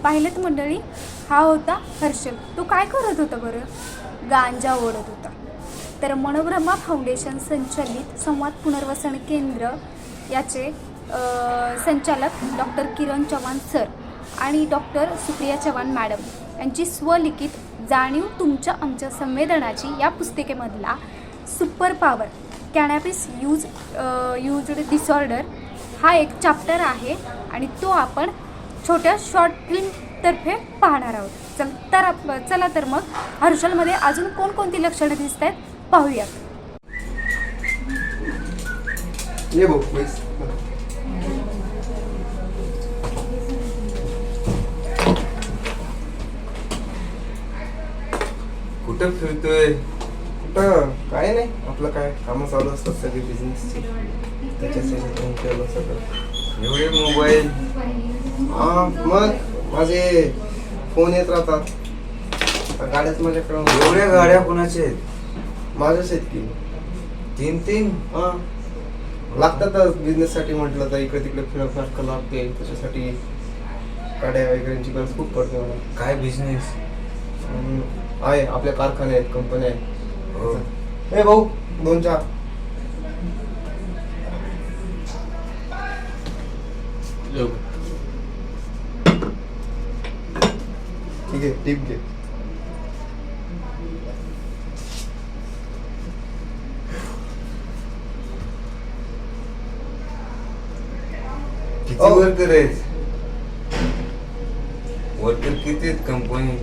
पाहिलेत मंडळी, हा होता हर्षल. तो काय करत होता बरं? गांजा ओढत होता. तर मनोब्रह्मा फाउंडेशन संचलित संवाद पुनर्वसन केंद्र याचे संचालक डॉक्टर किरण चव्हाण सर आणि डॉक्टर सुप्रिया चव्हाण मॅडम यांची स्वलिखित जाणीव तुमच्या आमच्या संवेदनाची या पुस्तिकेमधला super power cannabis used disorder हा एक चॅप्टर आहे आणि तो आपण छोट्या शॉर्ट फिल्मतर्फे पाहणार आहोत. चला तर मग हर्षलमध्ये अजून कोणकोणती लक्षणं दिसत आहेत पाहूयात. ये भाऊ प्लीज. कुठं फिरतोय? कुठं काय नाही, आपलं काय कामं चालू असतात सगळे बिझनेसची, त्याच्यासाठी केलं सगळं. एवढे मोबाईल? हा मग माझे फोन येत राहतात, गाड्याच माझ्याकडं. एवढ्या गाड्या कुणाच्या आहेत? माझ्याच आहेत की. 3 हा लागतातच बिझनेससाठी. म्हटलं तर इकडे तिकडे फिरत लागते, त्याच्यासाठी गाड्या वगैरेची गरज खूप पडते मला. काय बिझनेस आहे? आपल्या कारखाने आहेत, कंपन्या आहेत. हो. हे भाऊ 2 चहा. ठीक आहे, टिप घे. किती हो. वर्कर आहेत? वर्कर किती आहेत कंपनी?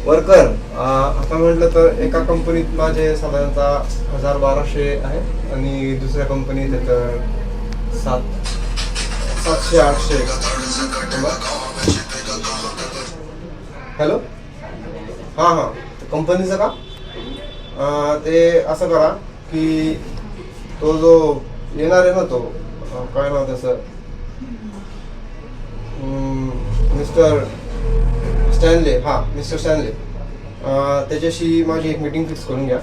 वर्कर आता म्हटलं तर एका कंपनीत माझे साधारणतः 1200 आहे आणि दुसऱ्या कंपनीत तर 700-800. हॅलो, हां कंपनीचं का? ते असं करा की तो जो येणार आहे ना, तो काय नाव त्याचं, मिस्टर स्टॅनले. मिस्टर स्टॅनले, त्याच्याशी माझी एक मीटिंग फिक्स करून घ्या.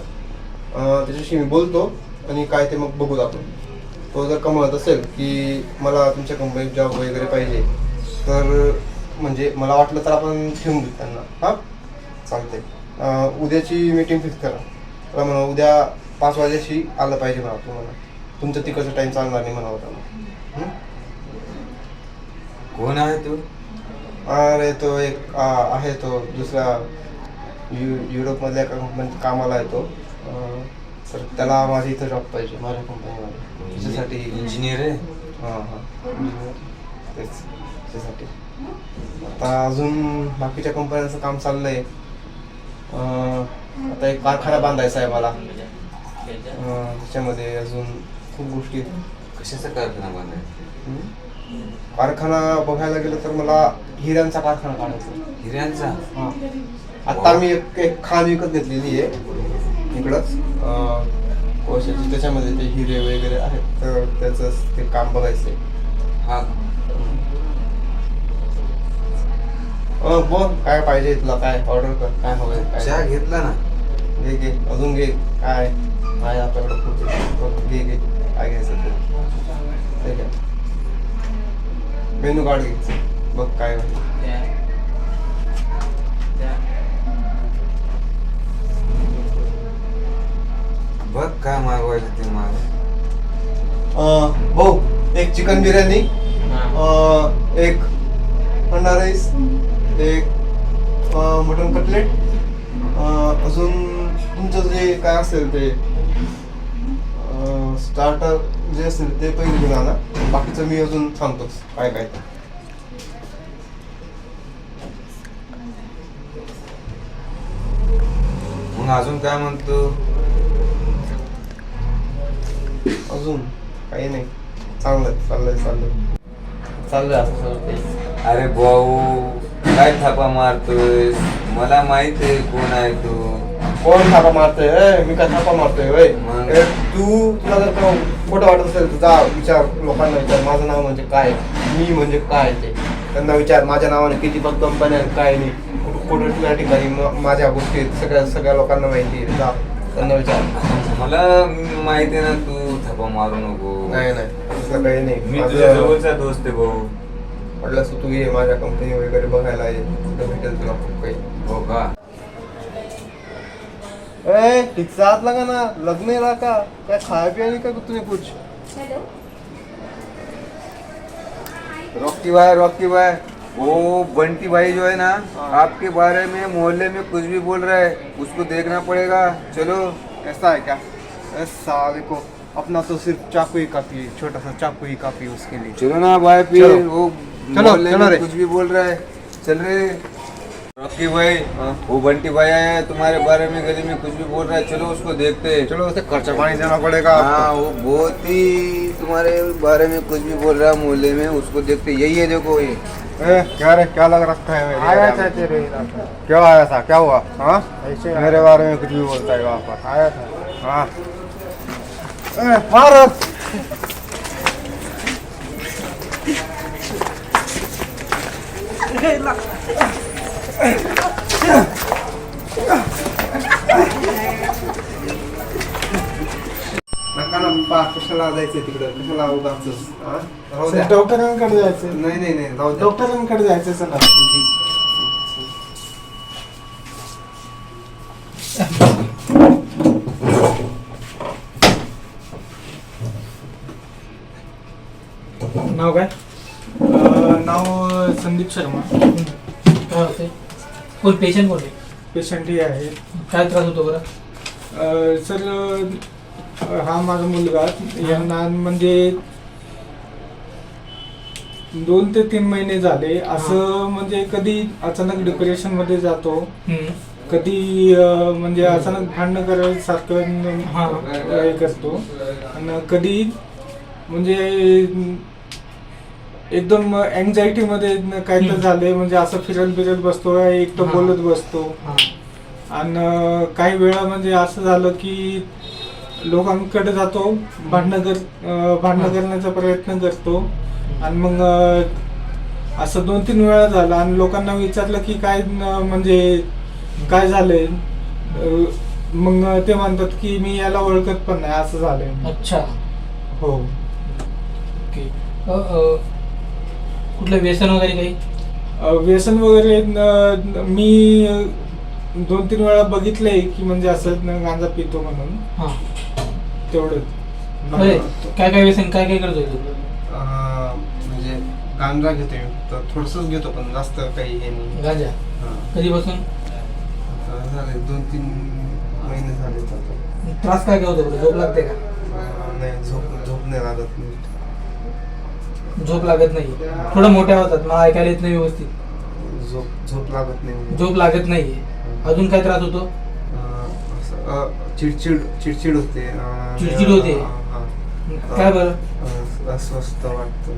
त्याच्याशी मी बोलतो आणि काय ते मग बघू आपण. तो जर का म्हणत असेल की मला तुमच्या कंपनीत जॉब वगैरे पाहिजे, तर म्हणजे मला वाटलं तर आपण ठेवून देऊ त्यांना. हां चालते. उद्याची मीटिंग फिक्स करा. तर म्हणा उद्या 5 वाजेशी आलं पाहिजे म्हणा तुम्हाला. तुमचं तिकडचं टाईम चालणार नाही म्हणा होता. कोण आहे तू? अरे तो एक आहे, तो दुसऱ्या युरोपमधल्या एका कंपनीत कामाला आहे तो. सर त्याला माझ्या इथं जॉब पाहिजे, माझ्या कंपनीमध्ये. त्याच्यासाठी इंजिनियर आहे? हां तेच त्याच्यासाठी. आता अजून बाकीच्या कंपन्यांचं काम चाललं आहे. आता एक कारखाना बांधायचा आहे मला. त्याच्यामध्ये अजून खूप गोष्टी. कशाचा कारखाना बांधायचा? कारखाना बघायला गेलं तर मला हिऱ्यांचा कारखाना काढायचा. हिऱ्यांचा? हां, आता मी एक खाण विकत घेतलेली आहे इकडंच कोळशाची. त्याच्यामध्ये ते हिरे वगैरे आहेत, तर त्याचं ते काम बघायचं आहे. हा बोल काय पाहिजे तुला, काय ऑर्डर कर, काय हवंय काय. चहा घेतला ना? घे अजून घे. काय आहे आपल्याकडं खूप. घे काय घ्यायचं ते घ्या. मेनू कार्ड घे, बघ काय बघ काय मागवायचं ते माग. भाऊ एक चिकन बिर्याणी, एक अंडा राईस, एक मटन कटलेट, अजून तुमचं जे काय असेल ते स्टार्टर जे असेल ते पहिले घेऊन आणा. बाकीचं मी अजून सांगतोच काय काय. मग अजून काय म्हणतो? अजून काही नाही, चाललंय असं सगळं. अरे भाऊ काय थापा मारतोय? मला माहित आहे कोण आहे तू. कोण थापा मारतोय? मी काय थापा मारतोय होय? मग? तुला जर का खोटं वाटत असेल तर जा विचार, लोकांना विचार माझं नाव म्हणजे काय, मी म्हणजे काय ते. त्यांना विचार माझ्या नावाने किती पण कंपन्या काय नाही, कुठं त्या ठिकाणी माझ्या गोष्टी सगळ्या लोकांना माहिती आहे. जा त्यांना विचार. मला माहिती आहे ना, तू थापा मारू नको. नाही असं काही नाही. मी तुझ्या जवळचा दोस्त आहे भाऊ. म्हटलं असं तू ये माझ्या कंपनी वगैरे बघायला ये, तिथं भेटेल तुला खूप काही. हो का? ए ठीक से हाथ लगा ना, लग नहीं रहा का? क्या खाया पिया नहीं का तूने कुछ? हॅलो. रॉकी भाई वो बंटी भाई जो है ना, आपके बारे में मोहल्ले में कुछ भी बोल रहा है, उसको देखना पड़ेगा. चलो. ऐसा है क्या? साले को अपना तो सिर्फ चाकू ही काफी है, छोटा सा चाकू ही काफी है उसके लिए. चलो ना भाई, फिर चलो. वो चलो, मोहल्ले चलो में रे. कुछ भी बोल रहा है. चल रे रॉकी भाई, वो बंटी भाई आया है तुम्हारे बारे में, गली में कुछ भी बोल रहा है. चलो उसको देखते हैं. चलो उसे खर्चा पानी देना पड़ेगा. हाँ, वो बहुत ही तुम्हारे बारे में कुछ भी बोल रहा है मोहल्ले में, उसको देखते. यही है देखो ये. क्या रे, क्या लग रखा है मेरे आया बारे था में? तेरे इलाके में। क्यों आया था, क्या हुआ? हाँ ऐसे मेरे बारे में कुछ भी बोलता है वहाँ पर. आया था। हाँ मारो. नका ना पा, कशाला जायचं तिकडं, कशाला उगाच. राहू द्या. डॉक्टरांकडे जायचं. नाही नाही नाही, राहू द्या. डॉक्टरांकडे जायचं चला. नाव काय? नाव संदीप शर्मा. काय होते? कोण पेशंट कोण आहे? पेशंट ही आहे. काय त्रास होतो बरं? सर हा माझा मुलगा यांना म्हणजे 2 ते 3 महिने झाले असं म्हणजे कधी अचानक डिप्रेशन मध्ये जातो, कधी म्हणजे अचानक भांडणं करायसारखं हा. हे करतो आणि कधी म्हणजे एकदम अँझायटी मध्ये काय तर झाले म्हणजे असं फिरत बसतो, एकटं हा. बोलत बसतो. हा. आणि काही वेळा म्हणजे असं झालं की लोकांकडे जातो, भांडणं करण्याचा प्रयत्न करतो आणि मग असं 2-3 वेळा झालं आणि लोकांना विचारलं की काय म्हणजे काय झालंय, मग ते म्हणतात की मी याला ओळखत पण नाही, असं झालंय. अच्छा. हो. ओके. कुठलं व्यसन वगैरे काही? व्यसन वगैरे मी 2-3 वेळा बघितलंय की म्हणजे असं गांजा पितो म्हणून, हा. तेवढंच. अरे, काय काय व्यसन काय काय करतोय तू? म्हणजे गांजा घेतोय तर थोडंसंच घेतो, पण जास्त काही हे नाही. गांजा? हा. कधीपासून? आता झाले 2-3 महिने झाले आता. त्रास काय काय होतो बरं? झोप लागते का? नाही, झोप नाही लागत नीट. झोप लागत नाही? थोडं मोठ्या होतात, मला ऐकायला येत नाही व्यवस्थित. झोप लागत नाही. झोप लागत नाहीये. अजून काय त्रास होतो? असं, चिडचिड होते. चिडचिड होते? हा. काय बरं? अस्वस्थ वाटतं.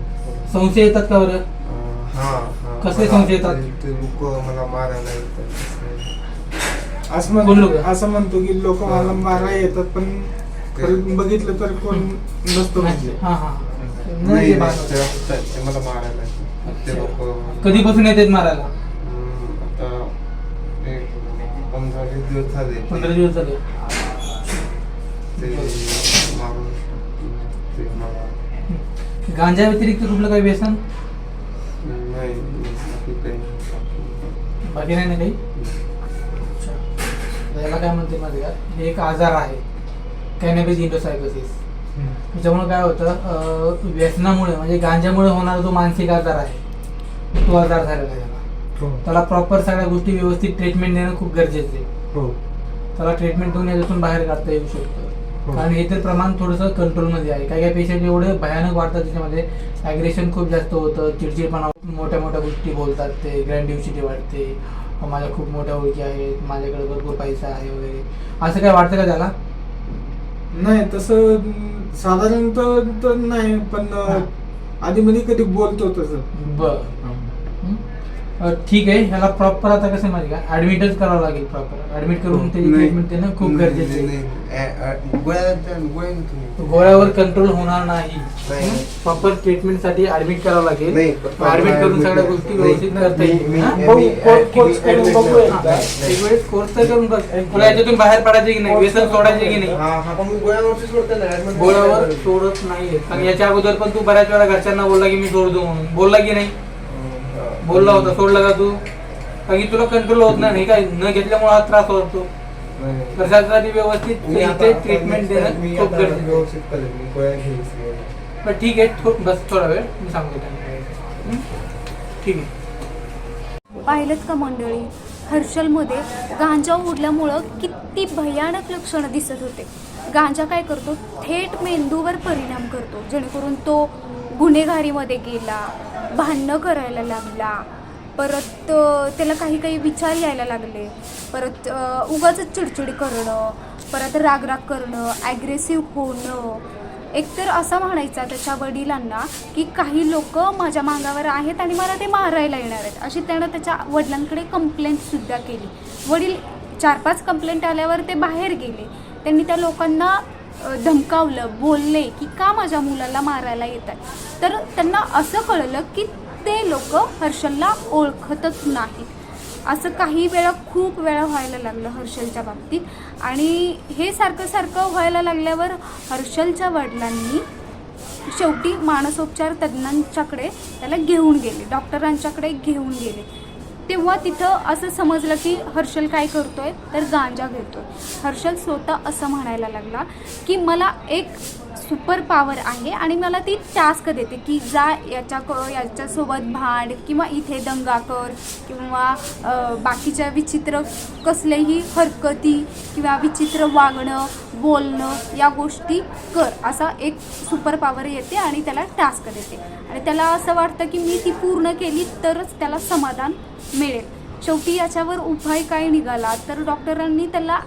संशय येतात का बरं? हा. कसले संशय येतात? ते लोक मला मारायला येतात. कोण लोकं? असं म्हणतो की लोक मला मारायला येतात, पण खरं बघितलं तर कोण नसतो म्हणजे. हा हा. नाही, ते असतात, ते मला मारायला येतात. ते लोक कधीपासून येतात मारायला? आता 15-20 दिवस झाले. 15 दिवस झाले. ते मारून ते मला गांजा व्यतिरिक्त कुठलं काही व्यसन? नाही, बाकी काही नाही. बाकी नाही ना काही? याला काय म्हणते माहिती का, हे एक आजार आहे, कॅनॅबिस इंडोसायकोसिस. त्याच्यामुळे काय होतं, व्यसनामुळे म्हणजे गांजामुळे होणारा जो मानसिक आजार आहे तो आजार झालेला आहे. त्याला प्रॉपर सगळ्या गोष्टी व्यवस्थित ट्रीटमेंट देणं खूप गरजेचं आहे. त्याला ट्रीटमेंट देऊन याच्यातून बाहेर काढता येऊ शकतं. कारण हे तर प्रमाण थोडंसं कंट्रोलमध्ये आहे. काही काही पेशंट एवढे भयानक वाढतात, त्याच्यामध्ये ॲग्रेशन खूप जास्त होतं, चिडचिडपणा, मोठ्या मोठ्या गोष्टी बोलतात, ते ग्रँडिव्हिटी वाटते, माझ्या खूप मोठ्या ओळखी आहेत, माझ्याकडे भरपूर पैसा आहे वगैरे, असं काय वाटतं का त्याला? नाही, तसं साधारणतः तर नाही, पण आधी मध्ये कधी बोलतो तसं. बरं. ठीक आहे. ह्याला प्रॉपर आता कसं माहिती का, ऍडमिटच करावं लागेल. प्रॉपर ऍडमिट करून त्याची ट्रीटमेंट देणं खूप गरजेचं आहे. गोळ्यावर कंट्रोल होणार नाही. प्रॉपर ट्रीटमेंट साठी ऍडमिट करावं लागेल. ऍडमिट करून सगळ्या गोष्टी व्यवस्थित करता येईल. एक वेळेस कोर्स तर करून बघ, तुला याच्यातून बाहेर पडायचे की नाही, व्यसन सोडायचे की नाही. गोळ्यावर सोडत नाहीये. कारण याच्या अगोदर पण तू बऱ्याच वेळा घरच्यांना बोलला की मी सोडतो म्हणून, बोलला की नाही? बोलला होता सोडला का तू? कारण की तुला कंट्रोल होत नाही काय, न घेतल्यामुळे हा त्रास होतो. नाही. तर त्यासाठी व्यवस्थित मी आता- इथे आता ट्रीटमेंट देणं मी खूप आता गरजेचं आहे. व्यवस्थित करेन, मी गोळ्या घेईन. बरं ठीक आहे, बस थोडा वेळ मी सांगतो त्यांना. ठीक आहे. पाहिलं का मंडळी, हर्षलमध्ये गांजा ओढल्यामुळं किती भयानक लक्षणं दिसत होते. गांजा काय करतो, थेट मेंदूवर परिणाम करतो, जेणेकरून तो गुन्हेगारीमध्ये गेला, भांडणं करायला लागला, परत त्याला काही विचार यायला लागले, परत उगाच चिडचिड करणं, परत रागराग करणं, ॲग्रेसिव्ह होणं. एकतर असं म्हणायचा त्याच्या वडिलांना की काही लोक माझ्या मागावर आहेत आणि मला ते मारायला येणार आहेत, अशी त्यानं त्याच्या वडिलांकडे कंप्लेंटसुद्धा केली. वडील 4-5 कंप्लेंट आल्यावर ते बाहेर गेले. त्यांनी त्या लोकांना धमकावलं, बोलले की का माझ्या मुलाला मारायला येत आहे. तर त्यांना असं कळलं की ते लोक हर्षलला ओळखतच नाहीत. असं काही वेळा खूप वेळा व्हायला लागलं हर्षलच्या बाबतीत. आणि हे सारखं व्हायला लागल्यावर हर्षलच्या वडिलांनी शेवटी मानसोपचार तज्ज्ञांच्याकडे त्याला घेऊन गेले, डॉक्टरांच्याकडे घेऊन गेले. तेव्हा तिथं असं समजलं की हर्षल काय करतोय तर गांजा घेतोय. हर्षल स्वतः असं म्हणायला लागला की मला एक सुपर पॉवर आहे आणि मला ती टास्क देते की जा याच्यासोबत भांड किंवा इथे दंगा कर किंवा बाकीच्या विचित्र कसलेही हरकती किंवा विचित्र वागणं बोलणं या गोष्टी कर, असा एक सुपर पॉवर येते आणि त्याला टास्क देते. आणि त्याला असं वाटतं की मी ती पूर्ण केली तरच त्याला समाधान मिळेल. शेवटी याच्यावर उपाय काय निघाला तर डॉक्टरांनी त्याला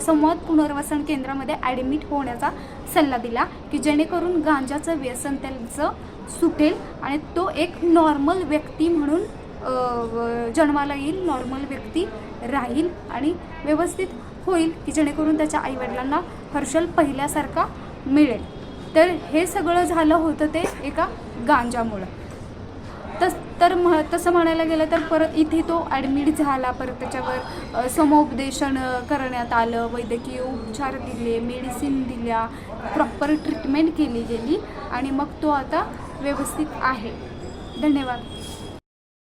संवाद पुनर्वसन केंद्रामध्ये ॲडमिट होण्याचा सल्ला दिला की जेणेकरून गांजाचं व्यसन त्याचं सुटेल आणि तो एक नॉर्मल व्यक्ती म्हणून जन्माला येईल, नॉर्मल व्यक्ती राहील आणि व्यवस्थित होईल की जेणेकरून त्याच्या आईवडिलांना हर्षल पहिल्यासारखा मिळेल. तर हे सगळं झालं होतं ते एका गांजामुळं. तसं म्हणायला गेलं तर परत इथे तो ॲडमिट झाला, परत त्याच्यावर समुपदेशन करण्यात आलं, वैद्यकीय उपचार दिले, मेडिसिन दिल्या, प्रॉपर ट्रीटमेंट केली गेली आणि मग तो आता व्यवस्थित आहे. धन्यवाद.